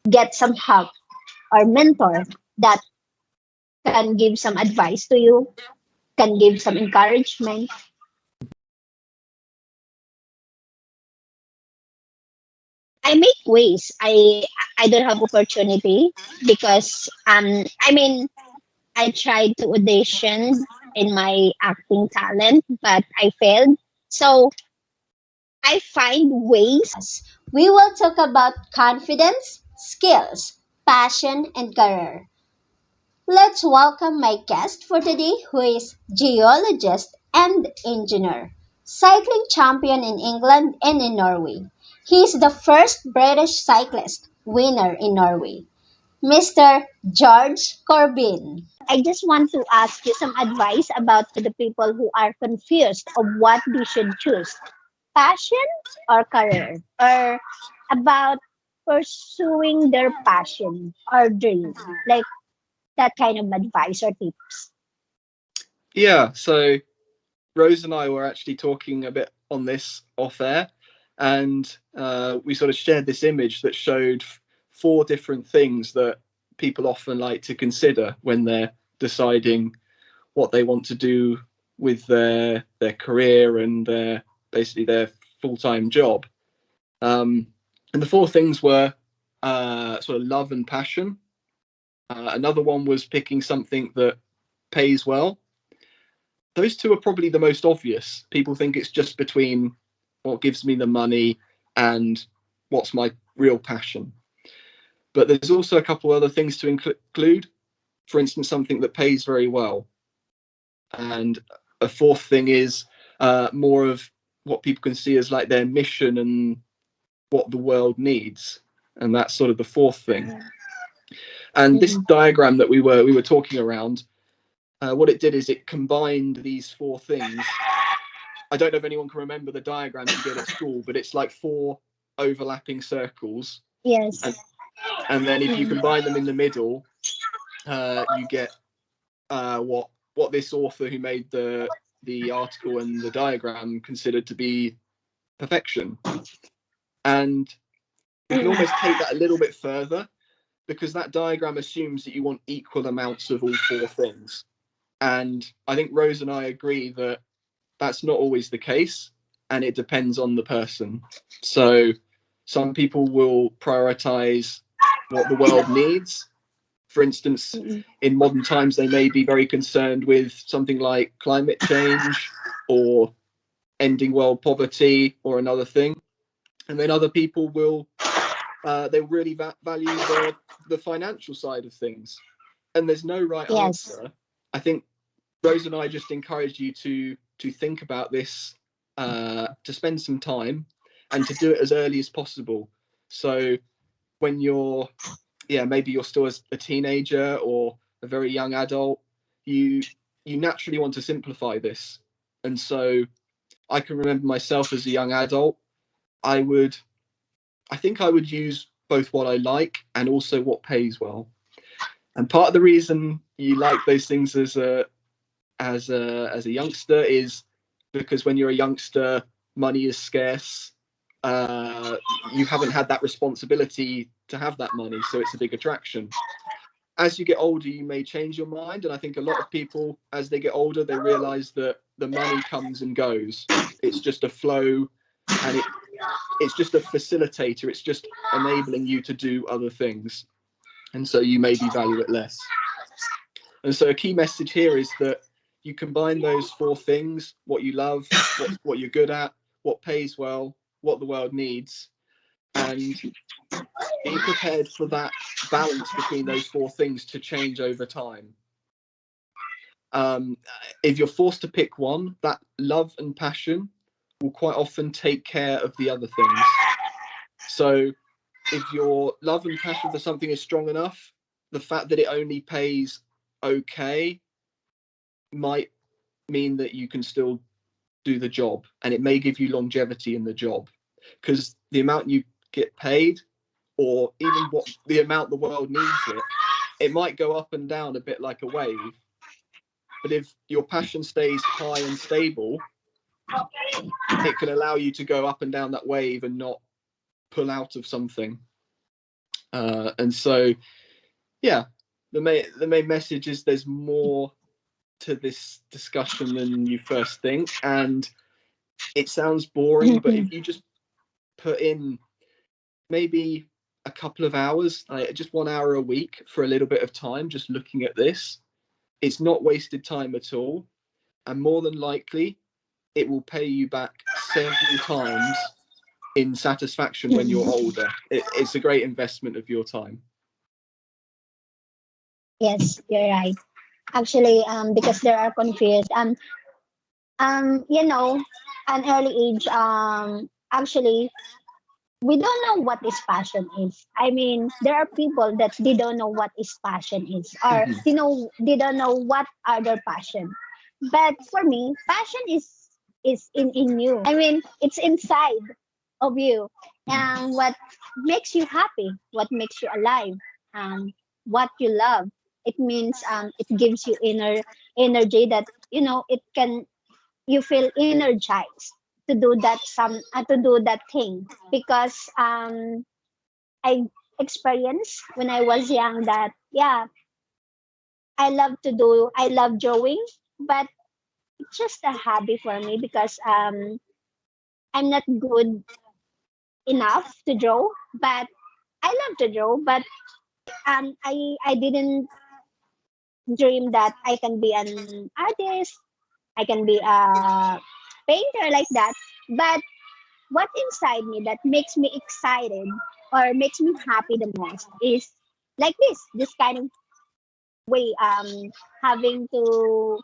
get some help or mentor that can give some advice to you, can give some encouragement. I make ways. I don't have opportunity because I mean I tried to audition in my acting talent, but I failed. So I find ways. We will talk about confidence, skills, passion, and career. Let's welcome my guest for today, who is geologist and engineer, cycling champion in England and in Norway. He is the first British cyclist winner in Norway, Mr. George Corbin. I just want to ask you some advice about to the people who are confused of what they should choose, passion or career, or about pursuing their passion or dream, like that kind of advice or tips. Yeah, so Rose and I were actually talking a bit on this off air, and we sort of shared this image that showed four different things that people often like to consider when they're deciding what they want to do with their career and basically their full-time job. And the four things were sort of love and passion. Another one was picking something that pays well. Those two are probably the most obvious. People think it's just between what gives me the money and what's my real passion. But there's also a couple other things to include. For instance, something that pays very well. And a fourth thing is more of what people can see as like their mission and what the world needs. And that's sort of the fourth thing. And this diagram that we were talking around, what it did is it combined these four things. I don't know if anyone can remember the diagram you did at school, but it's like four overlapping circles. Yes. And then if you combine them in the middle, you get what this author who made the article and the diagram considered to be perfection. And we can almost take that a little bit further, because that diagram assumes that you want equal amounts of all four things. And I think Rose and I agree that that's not always the case, and it depends on the person. So some people will prioritize what the world needs. For instance, in modern times, they may be very concerned with something like climate change or ending world poverty or another thing. And then other people will they really value the financial side of things. And there's no right answer. I think Rose and I just encourage you to think about this, to spend some time and to do it as early as possible. So when you're, maybe you're still a teenager or a very young adult, you naturally want to simplify this. And so I can remember myself as a young adult, I think I would use both what I like and also what pays well. And part of the reason you like those things as a youngster is because when you're a youngster, money is scarce. You haven't had that responsibility to have that money, so it's a big attraction. As you get older, you may change your mind, and I think a lot of people, as they get older, they realize that the money comes and goes. It's just a flow, and it's just a facilitator. It's just enabling you to do other things, and so you maybe value it less. And so a key message here is that you combine those four things: what you love, what you're good at, what pays well, what the world needs, and be prepared for that balance between those four things to change over time. If you're forced to pick one, that love and passion will quite often take care of the other things. So if your love and passion for something is strong enough, the fact that it only pays okay might mean that you can still do the job, and it may give you longevity in the job, because the amount you get paid, or even what the amount the world needs it might go up and down a bit like a wave. But if your passion stays high and stable, it can allow you to go up and down that wave and not pull out of something. And so, yeah, the main message is there's more to this discussion than you first think, and it sounds boring, but if you just put in maybe a couple of hours, like just 1 hour a week for a little bit of time, just looking at this, it's not wasted time at all, and more than likely, it will pay you back several times in satisfaction when you're older. It's a great investment of your time. Yes, you're right. Actually, because they are confused. You know, an early age, actually, we don't know what is passion is. I mean, there are people that they don't know what is passion is, or Mhm. they don't know what are their passion. But for me, passion is in you. I mean, it's inside of you, and what makes you happy, what makes you alive, what you love. It means it gives you inner energy that it can you feel energized to do to do that thing because I experienced when I was young that yeah, I love drawing, but it's just a hobby for me because I'm not good enough to draw, but I love to draw, but I didn't dream that I can be an artist, I can be a painter like that. But what inside me that makes me excited or makes me happy the most is like this kind of way, having to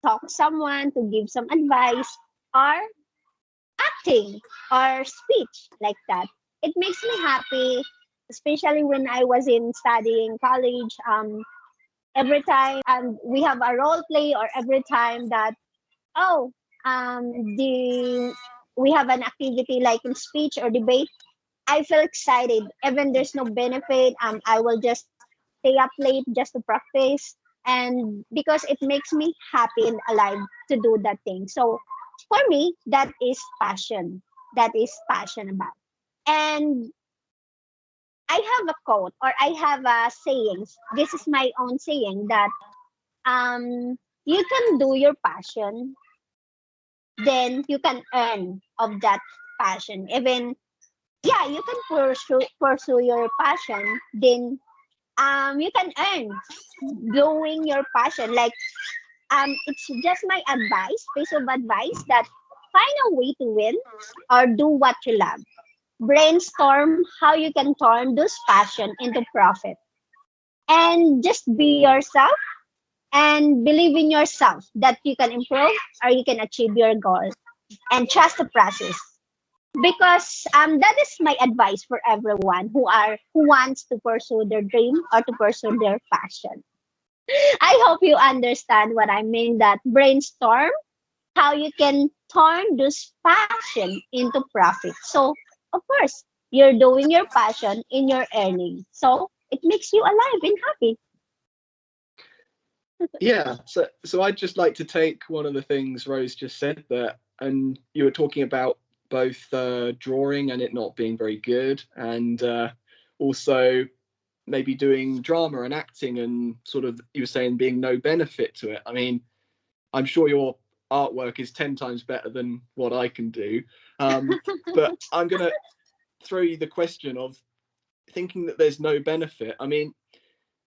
talk to someone, to give some advice, or acting or speech like that. It makes me happy, especially when I was in studying college. Every time we have a role play, or every time that oh the we have an activity like in speech or debate, I feel excited. Even there's no benefit, I will just stay up late just to practice, and because it makes me happy and alive to do that thing. So for me, that is passion. That is passion about. And I have a quote, or I have a sayings. This is my own saying that you can do your passion, then you can earn of that passion. Even yeah, you can pursue your passion, then you can earn doing your passion. Like it's just my advice, piece of advice, that find a way to win or do what you love. Brainstorm how you can turn this passion into profit, and just be yourself and believe in yourself that you can improve or you can achieve your goal, and trust the process. Because that is my advice for everyone who wants to pursue their dream or to pursue their passion. I hope you understand what I mean, that brainstorm how you can turn this passion into profit. So of course you're doing your passion in your earning, so it makes you alive and happy. Yeah, so I'd just like to take one of the things Rose just said there, and you were talking about both drawing and it not being very good, and also maybe doing drama and acting, and sort of you were saying being no benefit to it. I mean, I'm sure your artwork is 10 times better than what I can do, but I'm gonna throw you the question of thinking that there's no benefit. I mean,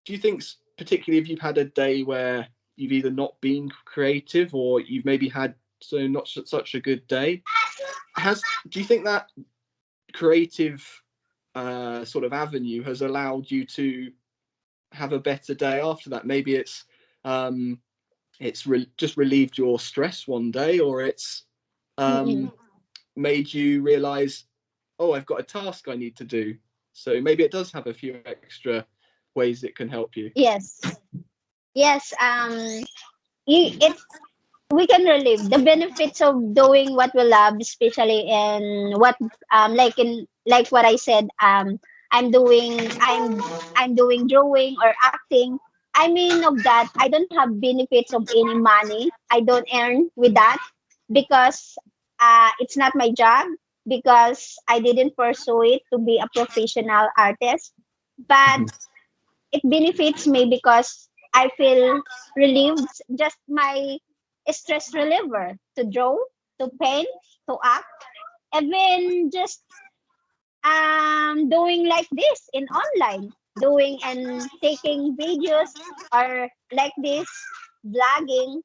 do you think, particularly if you've had a day where you've either not been creative or you've maybe had so not such a good day, do you think that creative sort of avenue has allowed you to have a better day after that? Maybe um, just relieved your stress one day, or it's Mm-mm. um, made you realize, oh, I've got a task I need to do. So maybe it does have a few extra ways it can help you. Yes, yes. It we can relive the benefits of doing what we love, especially in what like what I said. I'm doing I'm doing drawing or acting. I mean of that, I don't have benefits of any money. I don't earn with that because it's not my job, because I didn't pursue it to be a professional artist. but it benefits me because I feel relieved. Just my stress reliever to draw, to paint, to act, even just doing like this in online, doing and taking videos or like this vlogging.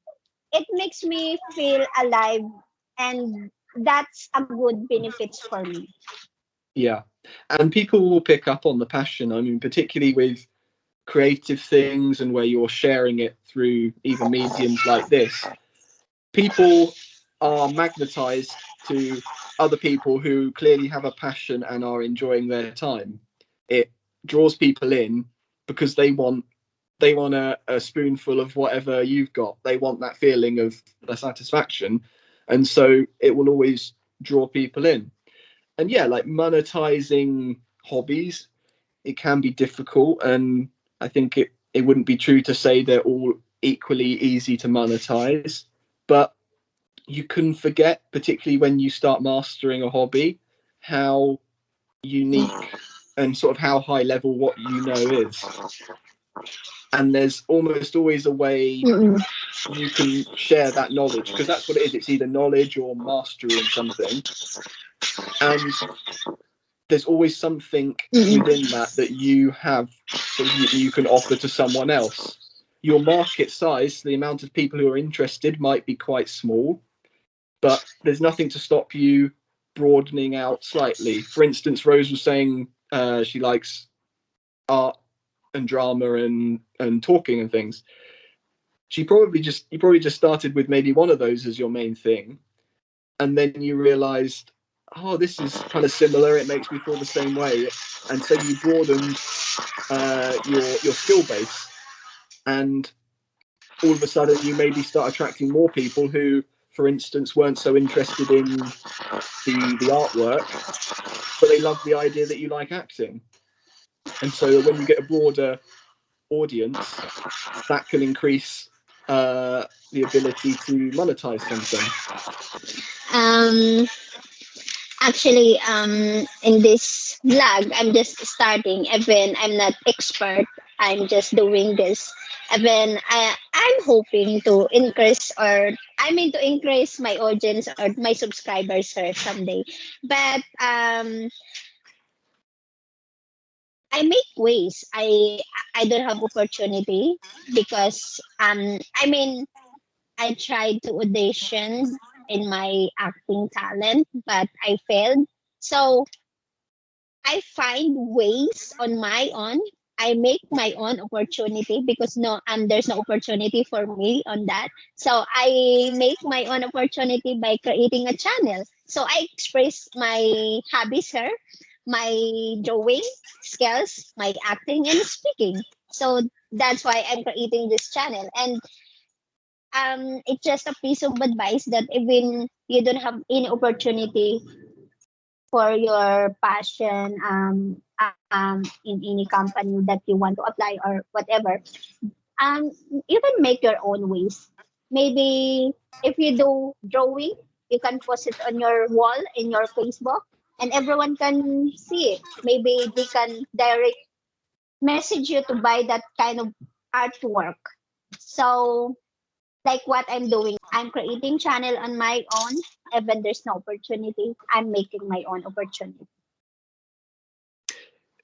It makes me feel alive, and that's a good benefits for me. Yeah, and people will pick up on the passion. I mean, particularly with creative things and where you're sharing it through even mediums like this, people are magnetized to other people who clearly have a passion and are enjoying their time. It draws people in because they want a spoonful of whatever you've got. They want that feeling of the satisfaction, and so it will always draw people in. And yeah, like monetizing hobbies, it can be difficult, and I think it wouldn't be true to say they're all equally easy to monetize, but you can forget, particularly when you start mastering a hobby, how unique and sort of how high level what you know is. And there's almost always a way Mm-mm. you can share that knowledge, because that's what it is. It's either knowledge or mastery in something. And there's always something Mm-mm. within that you have, sort of you can offer to someone else. Your market size, the amount of people who are interested, might be quite small, but there's nothing to stop you broadening out slightly. For instance, Rose was saying she likes art and drama and talking and things. You probably just started with maybe one of those as your main thing, and then you realized, oh, this is kind of similar. It makes me feel the same way, and so you broadened your skill base, and all of a sudden you maybe start attracting more people who, for instance, weren't so interested in the artwork, but they love the idea that you like acting. And so when you get a broader audience, that can increase the ability to monetize something. Um, Actually, in this vlog, I'm just starting. Even I'm not expert. I'm just doing this. Even I'm hoping to increase, or I mean to increase my audience or my subscribers here someday. But I make ways. I don't have opportunity because I mean I tried to audition in my acting talent, but I failed. So I find ways on my own. I make my own opportunity because there's no opportunity for me on that. So I make my own opportunity by creating a channel. So I express my hobbies here, my drawing skills, my acting and speaking. So that's why I'm creating this channel. And it's just a piece of advice that even you don't have any opportunity for your passion in any company that you want to apply or whatever, um you can make your own ways. Maybe if you do drawing, you can post it on your wall in your Facebook, and everyone can see it. Maybe they can direct message you to buy that kind of artwork. So like what I'm doing, I'm creating channel on my own. Even there's no opportunity, I'm making my own opportunity.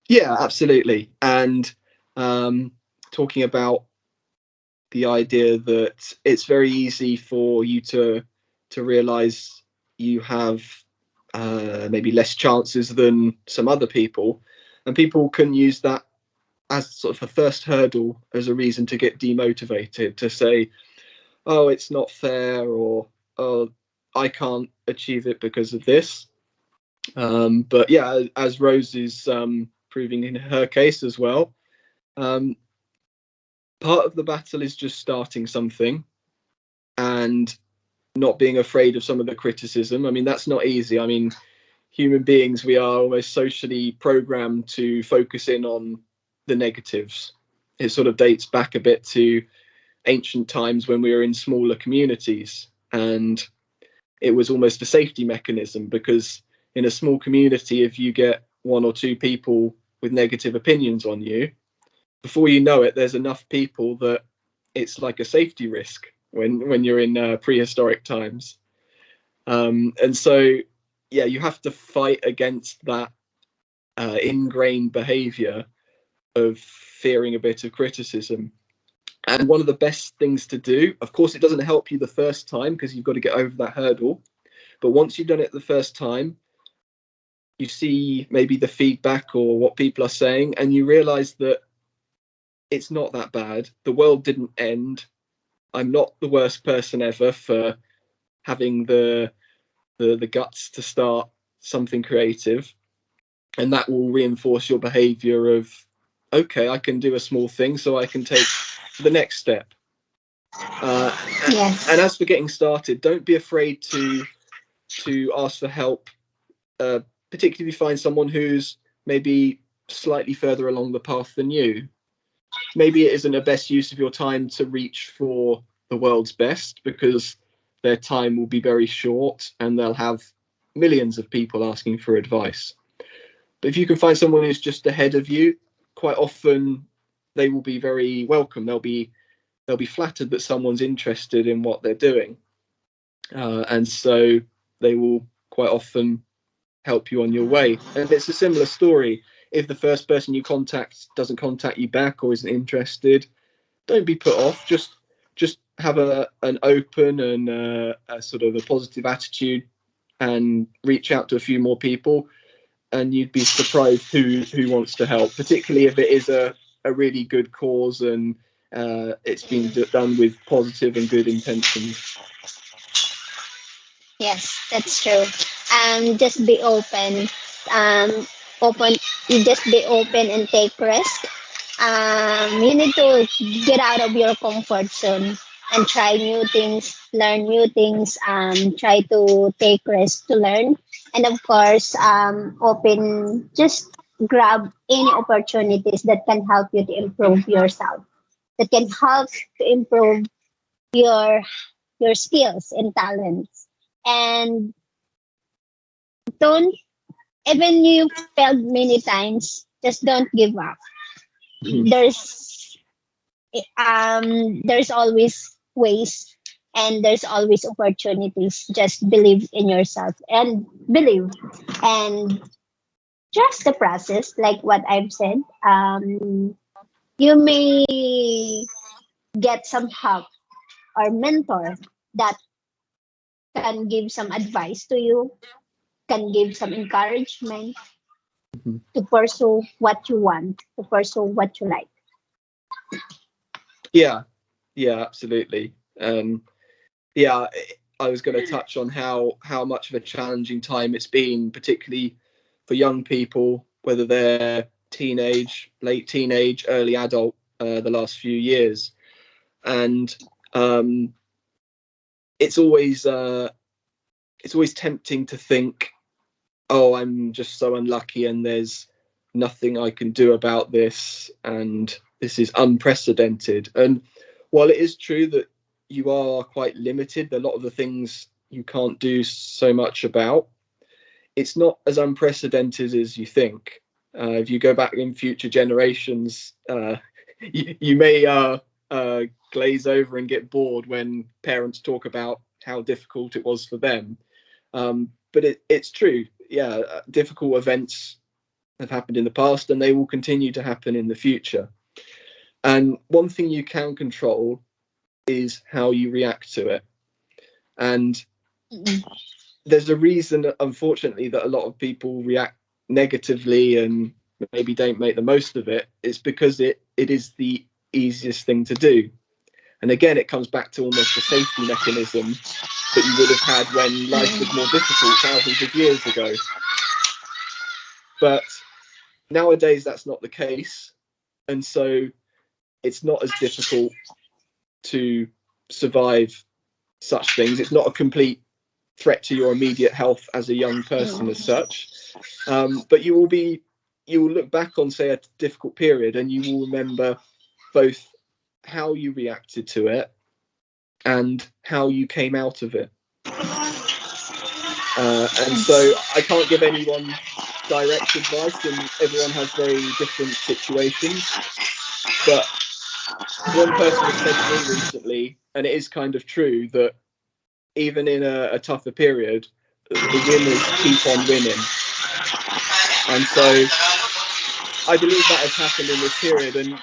Yeah, absolutely. And talking about the idea that it's very easy for you to realize you have maybe less chances than some other people, and people can use that as sort of a first hurdle as a reason to get demotivated, to say, oh, it's not fair, or oh, I can't achieve it because of this. But yeah, as Rose is proving in her case as well, um, part of the battle is just starting something and not being afraid of some of the criticism. I mean, that's not easy. I mean, human beings, we are almost socially programmed to focus in on the negatives. It sort of dates back a bit to ancient times when we were in smaller communities, and it was almost a safety mechanism, because in a small community, if you get one or two people with negative opinions on you, before you know it, there's enough people that it's like a safety risk when you're in prehistoric times. And so, yeah, you have to fight against that ingrained behavior of fearing a bit of criticism. And one of the best things to do, of course, it doesn't help you the first time because you've got to get over that hurdle. But once you've done it the first time, you see maybe the feedback or what people are saying, and you realize that it's not that bad. The world didn't end. I'm not the worst person ever for having the guts to start something creative. And that will reinforce your behavior of, okay, I can do a small thing, so I can take the next step. Yes. And as for getting started, don't be afraid to ask for help, particularly if you find someone who's maybe slightly further along the path than you. Maybe it isn't a best use of your time to reach for the world's best, because their time will be very short and they'll have millions of people asking for advice. But if you can find someone who's just ahead of you, quite often they will be very welcome. They'll be flattered that someone's interested in what they're doing, and so they will quite often help you on your way. And it's a similar story. If the first person you contact doesn't contact you back or isn't interested, don't be put off. Just have an open and a sort of a positive attitude, and reach out to a few more people, and you'd be surprised who wants to help, particularly if it is a really good cause and it's been done with positive and good intentions. Yes, that's true. Just be open. Um, open. You just be open and take risk. You need to get out of your comfort zone and try new things, learn new things. Try to take risk to learn, and of course, open. Just grab any opportunities that can help you to improve yourself. That can help to improve your skills and talents. And don't, even you failed many times, just don't give up. Mhm. There's always ways, and there's always opportunities. Just believe in yourself and believe, and trust the process, like what I've said. You may get some help or mentor that can give some advice to you, can give some encouragement Mhm. to pursue what you want, to pursue what you like. Yeah, absolutely. Yeah, I was going to touch on how much of a challenging time it's been, particularly for young people, whether they're teenage, late teenage, early adult, the last few years. And um, it's always tempting to think, oh, I'm just so unlucky and there's nothing I can do about this, and this is unprecedented. And while it is true that you are quite limited, a lot of the things you can't do so much about, it's not as unprecedented as you think. If you go back in future generations, you may glaze over and get bored when parents talk about how difficult it was for them. But it's true. Yeah, difficult events have happened in the past and they will continue to happen in the future. And one thing you can control is how you react to it. And there's a reason, unfortunately, that a lot of people react negatively and maybe don't make the most of it. It's because it is the easiest thing to do. And again, it comes back to almost a safety mechanism that you would have had when life was more difficult thousands of years ago. But nowadays, that's not the case. And so it's not as difficult to survive such things. It's not a complete threat to your immediate health as a young person as such. But you will look back on, say, a difficult period, and you will remember both how you reacted to it and how you came out of it. And so I can't give anyone direct advice, and everyone has very different situations. But one person has said to me recently, and it is kind of true, that even in a tougher period, the winners keep on winning. And so I believe that has happened in this period. And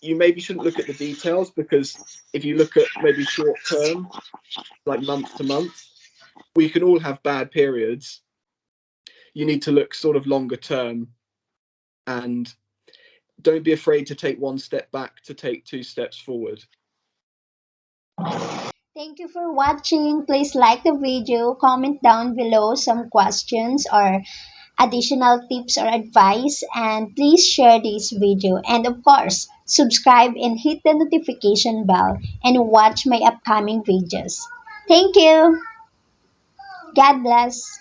you maybe shouldn't look at the details, because if you look at maybe short term, like month to month, we can all have bad periods. You need to look sort of longer term, and don't be afraid to take one step back to take two steps forward. Thank you for watching. Please like the video, comment down below some questions or additional tips or advice, and please share this video. And of course, subscribe and hit the notification bell and watch my upcoming videos. Thank you. God bless.